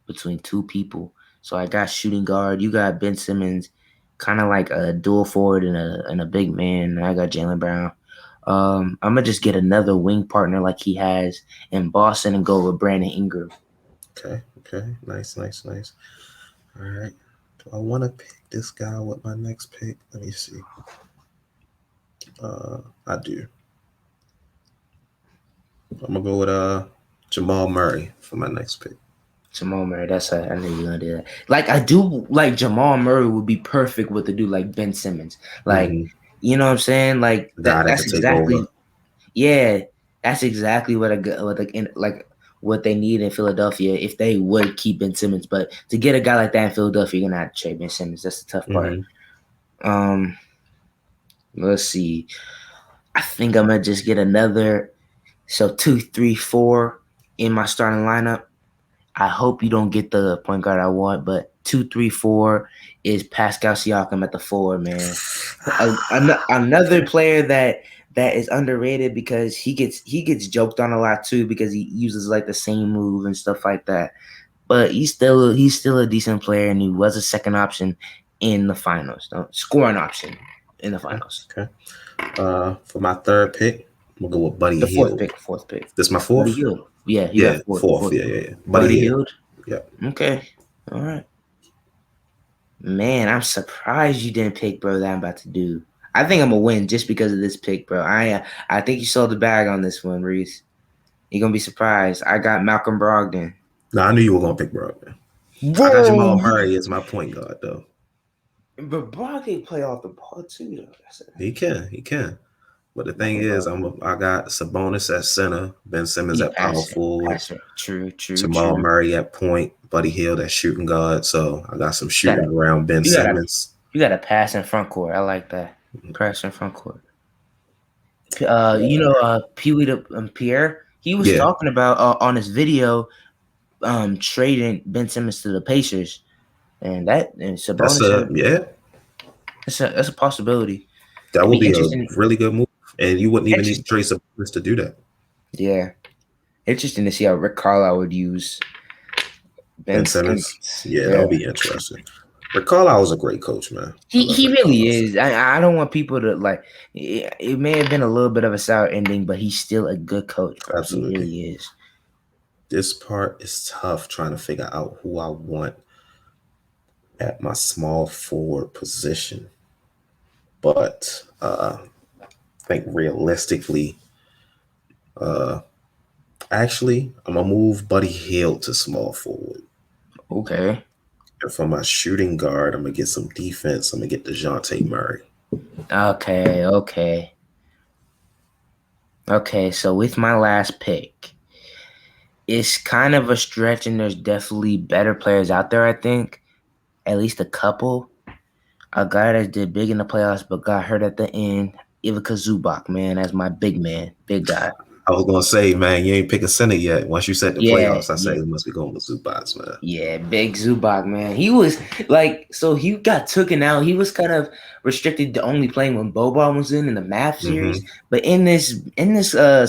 between two people. So I got shooting guard. You got Ben Simmons, kind of like a dual forward and a big man. I got Jaylen Brown. I'm gonna just get another wing partner like he has in Boston and go with Brandon Ingram. Okay. Okay. Nice. Nice. Nice. All right. Do I want to pick this guy with my next pick? Let me see. I do. I'm gonna go with Jamal Murray for my next pick. Jamal Murray, I knew you were gonna do that. Like I do like Jamal Murray would be perfect with a dude like Ben Simmons. Like, Mm-hmm. you know what I'm saying? Like The guy that that's could take over. exactly yeah, that's exactly what they need in Philadelphia if they would keep Ben Simmons. But to get a guy like that in Philadelphia, you're gonna have to trade Ben Simmons. That's the tough part. Mm-hmm. Um, let's see. I think I'm gonna just get another. So 2, 3, 4 in my starting lineup. I hope you don't get the point guard I want, but 2, 3, 4 is Pascal Siakam at the 4, man. Another player that is underrated because he gets joked on a lot too because he uses like the same move and stuff like that. But he's still a decent player and he was a second option in the finals, scoring option in the finals. Okay. For my third pick, I'm gonna go with Buddy The fourth Hield. pick, fourth pick. This is my Buddy fourth. Hield. Yeah, you Yeah, got fourth, fourth. fourth. Yeah, yeah, yeah. Buddy Buddy Hield. Hield. Yeah. Okay. All right. Man, I'm surprised you didn't pick, bro, that I'm about to do. I think I'm gonna win just because of this pick, bro. I think you sold the bag on this one, Reese. You're gonna be surprised. I got Malcolm Brogdon. No, I knew you were gonna pick Brogdon. I got Jamal Bro, Murray as my point guard though. but Brogdon play off the ball too, though. He can, he can. But the thing Malcolm is, Brogdon. I got Sabonis at center, Ben Simmons He at power passer, forward, passer. True, true, Jamal true. Murray at point, Buddy Hield at shooting guard. So I got some You got shooting a, around Ben you got a, Simmons. you got a pass in front court. I like that. Pass in front court. Pee Wee Pierre. He was Yeah. talking about on his video trading Ben Simmons to the Pacers. and That's Sabonis a and yeah. that's a possibility. That It'd would be be a interesting. really good move, and you wouldn't even need to Interesting. trace Sabonis to do that. Yeah, interesting to see how Rick Carlisle would use Ben Ben Simmons, Simmons. yeah, that Yeah, would be interesting. Rick Carlisle was a great coach, man. I he love he Rick really Carlisle. is. I don't want people to like. It may have been a little bit of a sour ending, but he's still a good coach, bro. He Absolutely. really is. This part is tough trying to figure out who I want at my small forward position, but I think realistically, uh, actually, I'm gonna move Buddy Hield to small forward. Okay. And for my shooting guard, I'm gonna get some defense. I'm gonna get DeJounte Murray. Okay. Okay. Okay. So with my last pick, it's kind of a stretch, and there's definitely better players out there. I think at least a couple. A guy that did big in the playoffs but got hurt at the end. Ivica Zubac, man, as my big man, big guy. I was gonna say, man, you ain't pick a center yet. Once you set the Yeah, playoffs, I say yeah, you must be going with Zubats, man. yeah, big Zubac, man. He was like, so he got taken out. He was kind of restricted to only playing when Boban was in the Mavs series. Mm-hmm. But in this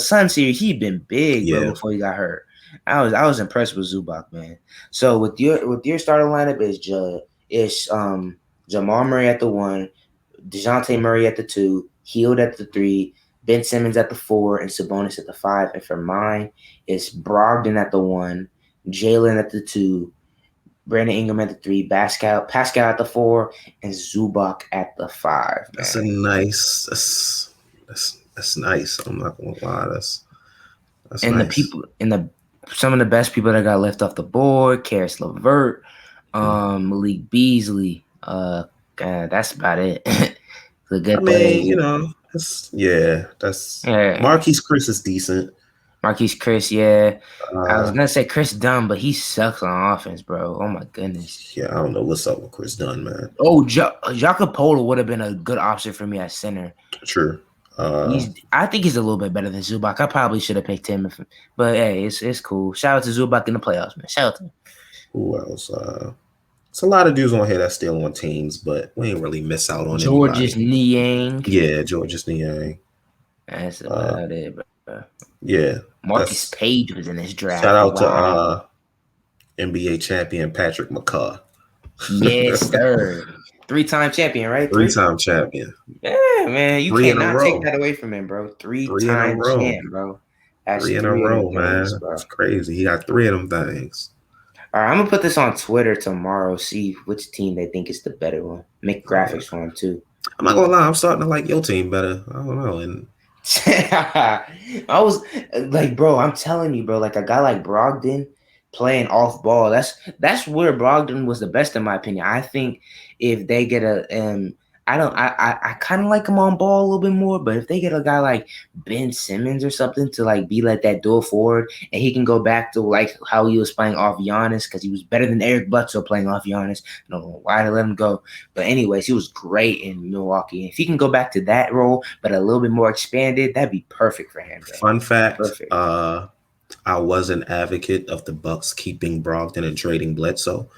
Sun series, he'd been big, bro, Yeah, before he got hurt. I was impressed with Zubac, man. So with your starting lineup is Jamal Murray at the one, DeJounte Murray at the two, Hield at the three, Ben Simmons at the four, and Sabonis at the five. And for mine, it's Brogdon at the one, Jalen at the two, Brandon Ingram at the three, Pascal at the four, and Zubac at the five, that's a man. nice. That's nice. I'm not gonna lie. That's And the nice. people and the some of the best people that got left off the board, Karis LeVert, Mhm. Malik Beasley. That's about it. The I good mean, players. that's Yeah. Marquise Chris is decent. Marquise Chris, yeah. I was Uh, gonna say Chris Dunn, but he sucks on offense, bro. Oh my goodness. yeah, I don't know what's up with Chris Dunn, man. Oh, Jacopola would have been a good option for me at center. True. Uh, I think he's a little bit better than Zubac. I probably should have picked him, but hey, it's cool. Shout out to Zubac in the playoffs, man. Shout out to him. who else? It's a lot of dudes on here that's still on teams, but we ain't really miss out on Georges anybody. Niang. Yeah, Georges Niang. That's Uh, about it, bro. yeah, Marcus that's Page was in this shout draft. out to Wow. NBA champion Patrick McCaw. Yes, sir. Three-time champion, right? Three? Three-time champion. Yeah, man. You 3 in a cannot take row. that away from him, bro. 3 in a Three-time row. champ, bro. That's 3 in a three of them row, things, man. bro. That's crazy. He got 3 of them things. All right, I'm gonna put this on Twitter tomorrow. See which team they think is the better one. Make All right. graphics for him too. I'm not gonna lie, I'm starting to like your team better. I don't know. And I was like, bro, I'm telling you, bro. Like a guy like Brogdon playing off ball. That's where Brogdon was the best in my opinion. I think if they get I kind of like him on ball a little bit more, but if they get a guy like Ben Simmons or something to like be like that dual forward, and he can go back to like how he was playing off Giannis because he was better than Eric Bledsoe playing off Giannis. I don't know why they let him go, but anyways, he was great in Milwaukee. If he can go back to that role, but a little bit more expanded, that'd be perfect for him, bro. fun fact, Perfect. I was an advocate of the Bucks keeping Brogdon and trading Bledsoe,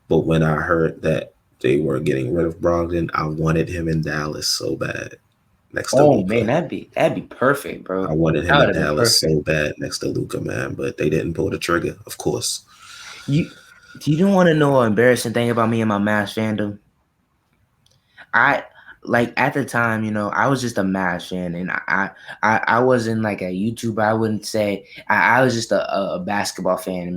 but when I heard that they were getting rid of Brogdon, I wanted him in Dallas so bad next to Oh man, Luca. that'd be perfect, bro. I wanted That him would in have been Dallas perfect. so bad next to Luca, man, but they didn't pull the trigger, of course. You don't want to know an embarrassing thing about me and my Mavs fandom? I like at the time, I was just a Mavs fan, and I wasn't like a YouTuber. I wouldn't say I was just a basketball fan.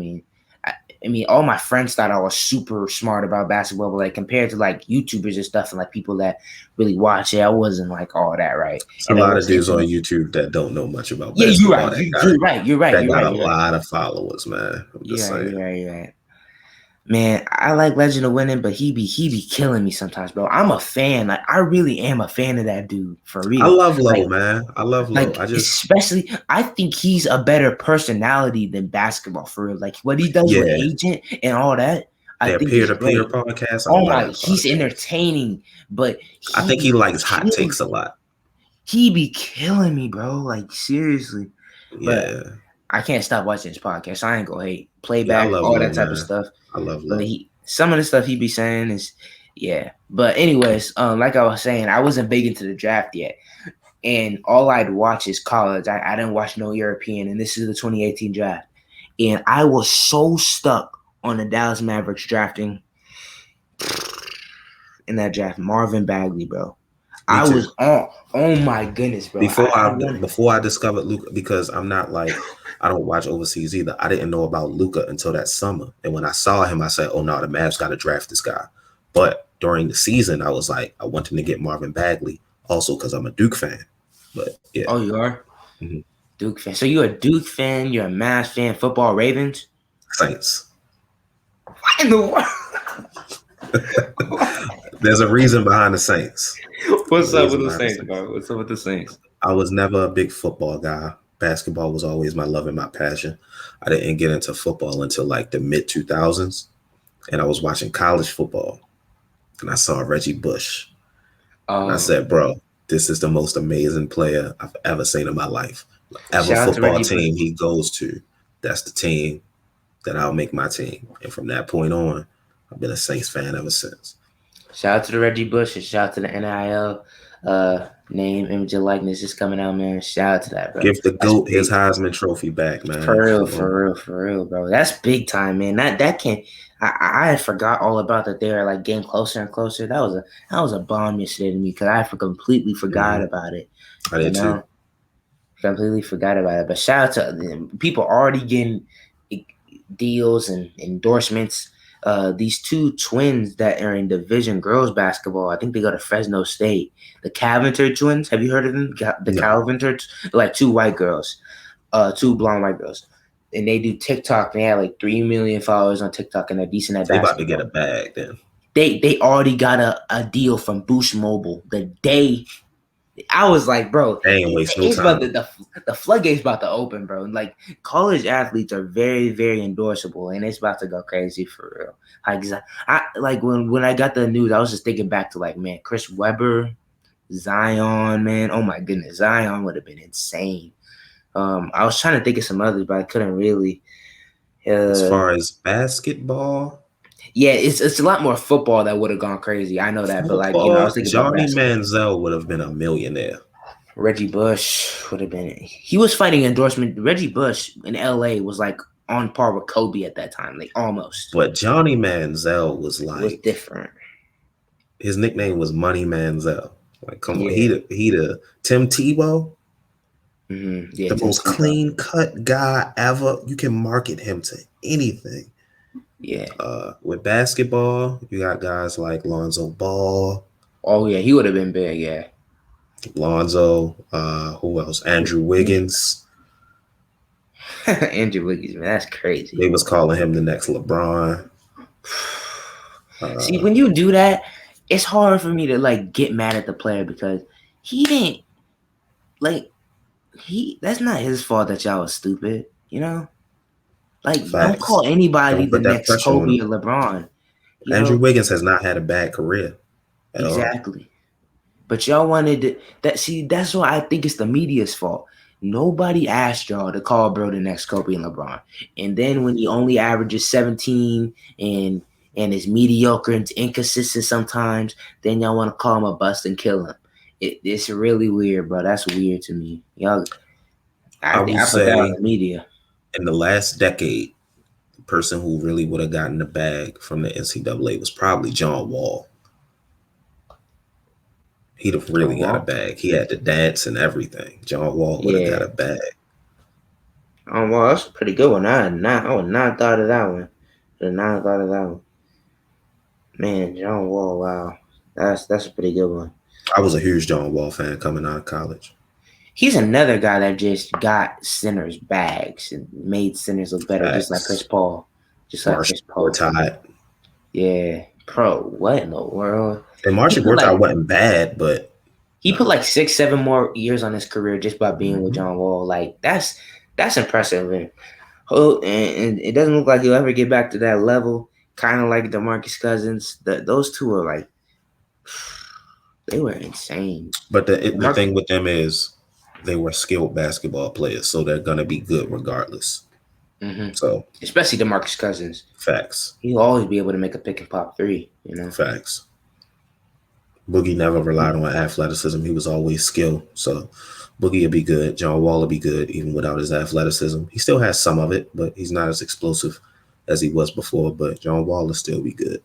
I mean, all my friends thought I was super smart about basketball, but like compared to like YouTubers and stuff and like people that really watch it, I wasn't like all that, right? It's a And I lot of was dudes on thinking, YouTube that don't know much about yeah, you're basketball right. You're right. You're right. that You're got right. a You're right. lot of followers, man. I'm just You're right. saying. You're right. You're right. Man, I like Legend of Winning, but he be killing me sometimes, bro. I'm a fan. Like I really am a fan of that dude for I real. love Like Low, man. I love Low. like especially I think he's a better personality than basketball for real. Like what he does with yeah, Agent and all that, I their think is peer-to-peer great. podcast. I Oh love my, that he's podcast. entertaining, but I he think he be likes hot killing takes a lot. me, bro. Like seriously. But Yeah. I can't stop watching his podcast. I ain't gonna hate Yeah, I playback, love all Low, that type of man. stuff. I love But Low. some of the stuff he be saying is, yeah. But anyways, like I was saying, I wasn't big into the draft yet, and all I'd watch is college. I didn't watch no European, and this is the 2018 draft, and I was so stuck on the Dallas Mavericks drafting in that draft Marvin Bagley, bro. Me I too. was on. Oh my goodness, bro. I wanted. Before I discovered Luca, because I'm not like I don't watch overseas either. I didn't know about Luca until that summer, and when I saw him, I said, "Oh no, the Mavs got to draft this guy." But during the season, I was like, I wanted to get Marvin Bagley, also because I'm a Duke fan. But yeah, Oh, you are mm-hmm. Duke fan. So you're a Duke fan. You're a Mavs fan. Football Ravens. Saints. What in the world? There's a reason behind the Saints. What's up with the Saints, bro? What's up with the Saints? I was never a big football guy. Basketball was always my love and my passion. I didn't get into football until like the mid 2000s, and I was watching college football, and I saw Reggie Bush, and I said, "Bro, this is the most amazing player I've ever seen in my life. Whatever football team he goes to, that's the team that I'll make my team." And from that point on, I've been a Saints fan ever since. Shout out to the Reggie Bush and shout out to the NIL name, image, and likeness is coming out, man. Shout out to that, bro. Give the GOAT his Heisman Trophy back, man. For real, bro. That's big time, man. That can't. I forgot all about that. They were like getting closer and closer. That was a bomb yesterday to me because I completely forgot about it. I did too. Completely forgot about it. But shout out to them. People already getting deals and endorsements. These two twins that are in Division girls basketball, I think they go to Fresno State. The Caventer twins, have you heard of them? The Calvinters, like two white girls, two blonde white girls, and they do TikTok. They have like 3 million followers on TikTok, and they're decent at basketball. They about to get a bag then. They already got a deal from Boost Mobile the day. I was like, bro, they ain't waste no time. The floodgate's about to open, bro. Like college athletes are very, very endorsable, and it's about to go crazy for real. Like I like when I got the news, I was just thinking back to like, man, Chris Webber, Zion, man. Oh my goodness, Zion would have been insane. I was trying to think of some others, but I couldn't really. As far as basketball. Yeah, it's a lot more football that would have gone crazy. I know that, but like I was thinking Johnny Manziel would have been a millionaire. Reggie Bush would have been. He was fighting endorsement. Reggie Bush in LA was like on par with Kobe at that time, like almost. But Johnny Manziel was different. His nickname was Money Manziel. Like, come on, he the Tim Tebow. Mm-hmm. Yeah, the most clean cut guy ever. You can market him to anything. Yeah. With basketball, you got guys like Lonzo Ball. Oh yeah, he would have been big. Yeah. Lonzo. Who else? Andrew Wiggins. Andrew Wiggins, man, that's crazy. They was calling him the next LeBron. See, when you do that, it's hard for me to like get mad at the player because he didn't like that's not his fault that y'all was stupid, you know? Like, facts. Don't call anybody the next Kobe or LeBron. Andrew Wiggins has not had a bad career. Exactly. But y'all wanted that. See, that's why I think it's the media's fault. Nobody asked y'all to call bro the next Kobe and LeBron. And then when he only averages 17 and is mediocre and inconsistent sometimes, then y'all want to call him a bust and kill him. It's really weird, bro. That's weird to me. Y'all, I put that on the media. In the last decade, the person who really would have gotten the bag from the NCAA was probably John Wall. He'd have really got a bag. He had the dance and everything. John Wall would have got a bag. Oh, well, that's a pretty good one. I would not thought of that one. I would not thought of that one. Man, John Wall, wow. That's a pretty good one. I was a huge John Wall fan coming out of college. He's another guy that just got centers bags and made centers look better, just like Chris Paul. Gortat. Yeah. Bro, what in the world? And Marcin Gortat wasn't bad, but he put like 6-7 more years on his career just by being with John Wall. Like that's impressive. And it doesn't look like he'll ever get back to that level. Kind of like DeMarcus Cousins. Those two are like they were insane. But the thing with them is they were skilled basketball players, so they're gonna be good regardless. Mm-hmm. So Especially DeMarcus Cousins. facts. He'll always be able to make a pick and pop three, you know. Facts. Boogie never relied on athleticism. He was always skill. So Boogie will be good. John Wall will be good even without his athleticism. He still has some of it, but he's not as explosive as he was before. But John Wall will still be good.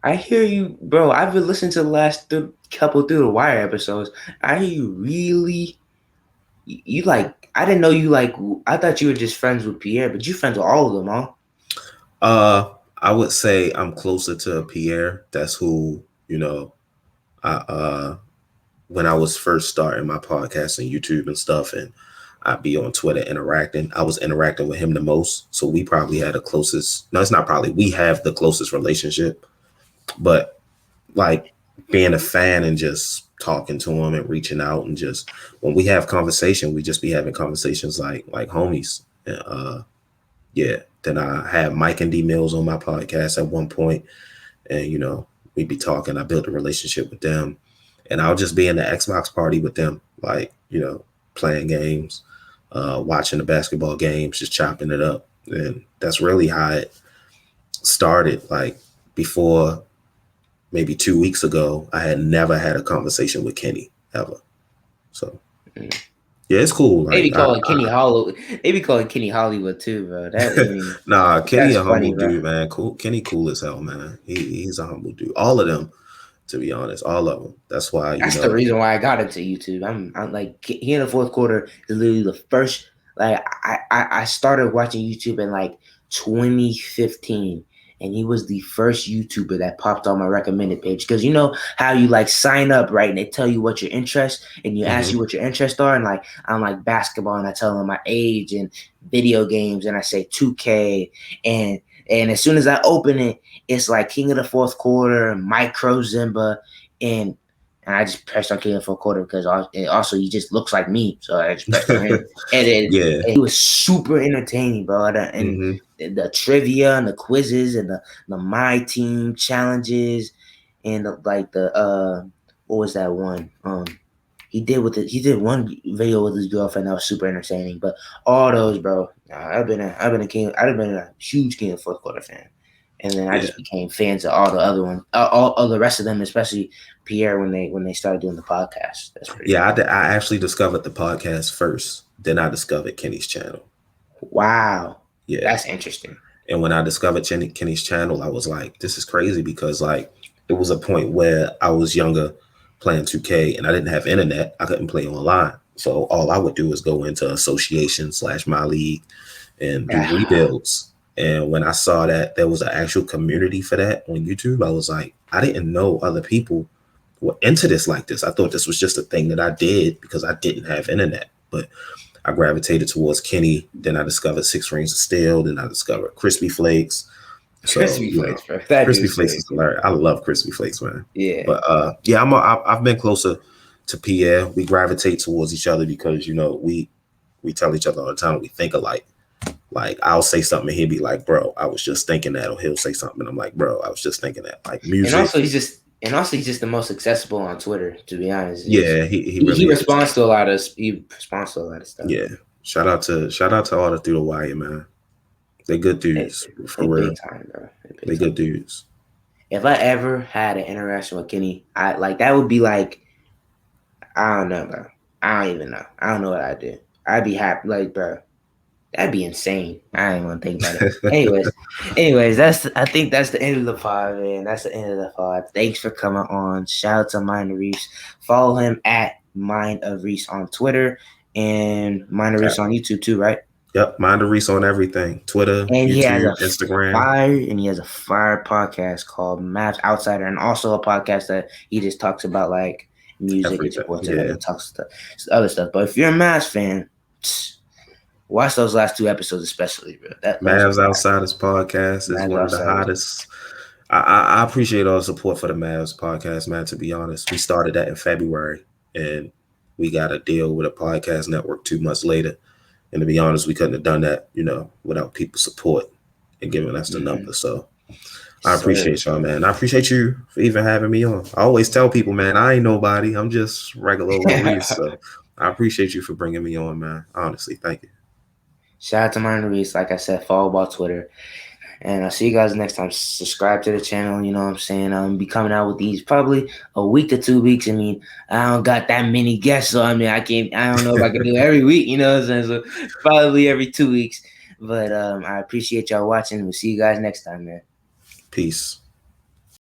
I hear you, bro. I've been listening to the last couple Through the Wire episodes. I hear you really. You like. I didn't know you like. I thought you were just friends with Pierre, but you friends with all of them, huh? I would say I'm closer to Pierre. That's who, I when I was first starting my podcast and YouTube and stuff, and I'd be on Twitter interacting. I was interacting with him the most. So we probably had the closest. No, it's not probably. We have the closest relationship. But like being a fan and just talking to him and reaching out and just when we have conversation, we just be having conversations like homies. Yeah. Then I had Mike and D Mills on my podcast at one point, and we'd be talking. I built a relationship with them, and I'll just be in the Xbox party with them, like playing games, watching the basketball games, just chopping it up, and that's really how it started. Like before, maybe 2 weeks ago, I had never had a conversation with Kenny ever. So yeah, it's cool. They Like be calling Kenny Hollywood. They be calling Kenny Hollywood too, bro. nah, Kenny That's a funny, humble bro. dude, man. Cool. Kenny cool as hell, man. He's a humble dude. All of them, to be honest, all of them. That's why That's the reason why I got into YouTube. I'm like he in the fourth quarter is literally the first. Like I started watching YouTube in like 2015, and he was the first YouTuber that popped on my recommended page. Because you know how you like sign up, right? And they tell you what your interests, and you ask you what your interests are. And like I'm like basketball, and I tell them my age, and video games, and I say 2K, and as soon as I open it, it's like King of the Fourth Quarter, Micro Zimba, and I just pressed on King of the Fourth Quarter because also he just looks like me, so I just pressed on him, yeah. and he was super entertaining, bro. And the trivia and the quizzes and the My Team challenges and the what was that one? He did one video with his girlfriend that was super entertaining. But all those, bro, I've been a huge King of Fourth Quarter fan, and then I just became fans of all the other ones, all the rest of them, especially Pierre when they started doing the podcast. That's pretty. Yeah, I actually discovered the podcast first. Then I discovered Kenny's channel. Wow. Yeah, that's interesting. And when I discovered Kenny's channel, I was like, this is crazy because like it was a point where I was younger playing 2K and I didn't have internet. I couldn't play online. So all I would do is go into association / my league and do rebuilds. And when I saw that there was an actual community for that on YouTube, I was like, I didn't know other people were into this like this. I thought this was just a thing that I did because I didn't have internet. But I gravitated towards Kenny. Then I discovered 6 Rings of Steel. Then I discovered Crispy Flakes. So, Crispy Flakes, bro. That Crispy Flakes is hilarious. I love Crispy Flakes, man. Yeah. But yeah, I've been closer to Pierre. We gravitate towards each other because we tell each other all the time we think alike. Like I'll say something and he'll be like, "Bro, I was just thinking that," or he'll say something and I'm like, "Bro, I was just thinking that." Like music. And also he's just the most accessible on Twitter, to be honest. Yeah, he responds to a lot of stuff. Yeah. Shout out to all the Through the Wire, man. They good dudes. For real. Big time, bro. They good dudes. If I ever had an interaction with Kenny, that would be like, I don't know, bro. I don't even know. I don't know what I'd do. I'd be happy, like, bro. That'd be insane. I ain't gonna think about it. Anyways, I think that's the end of the pod, man. That's the end of the pod. Thanks for coming on. Shout out to MindOfReese. Follow him at MindOfReese on Twitter and MindOfReese on YouTube too, right? Yep, MindOfReese on everything. Twitter, and YouTube, Instagram. He has a fire podcast called Mavs Outsider, and also a podcast that he just talks about like music and sports and talks other stuff. But if you're a Mavs fan, watch those last 2 episodes, especially, bro. Mavs Outsiders podcast is one of the hottest. I appreciate all the support for the Mavs podcast, man. To be honest, we started that in February, and we got a deal with a podcast network 2 months later. And to be honest, we couldn't have done that, without people's support and giving us the number. So I appreciate y'all, man. I appreciate you for even having me on. I always tell people, man, I ain't nobody. I'm just regular Reese. So I appreciate you for bringing me on, man. Honestly, thank you. Shout out to MindOfReese. Like I said, follow about Twitter. And I'll see you guys next time. Subscribe to the channel. You know what I'm saying? I'll be coming out with these probably a week to 2 weeks. I mean, I don't got that many guests, so I mean, I don't know if I can do it every week. You know what I'm saying? So probably every 2 weeks. But I appreciate y'all watching. We'll see you guys next time, man. Peace.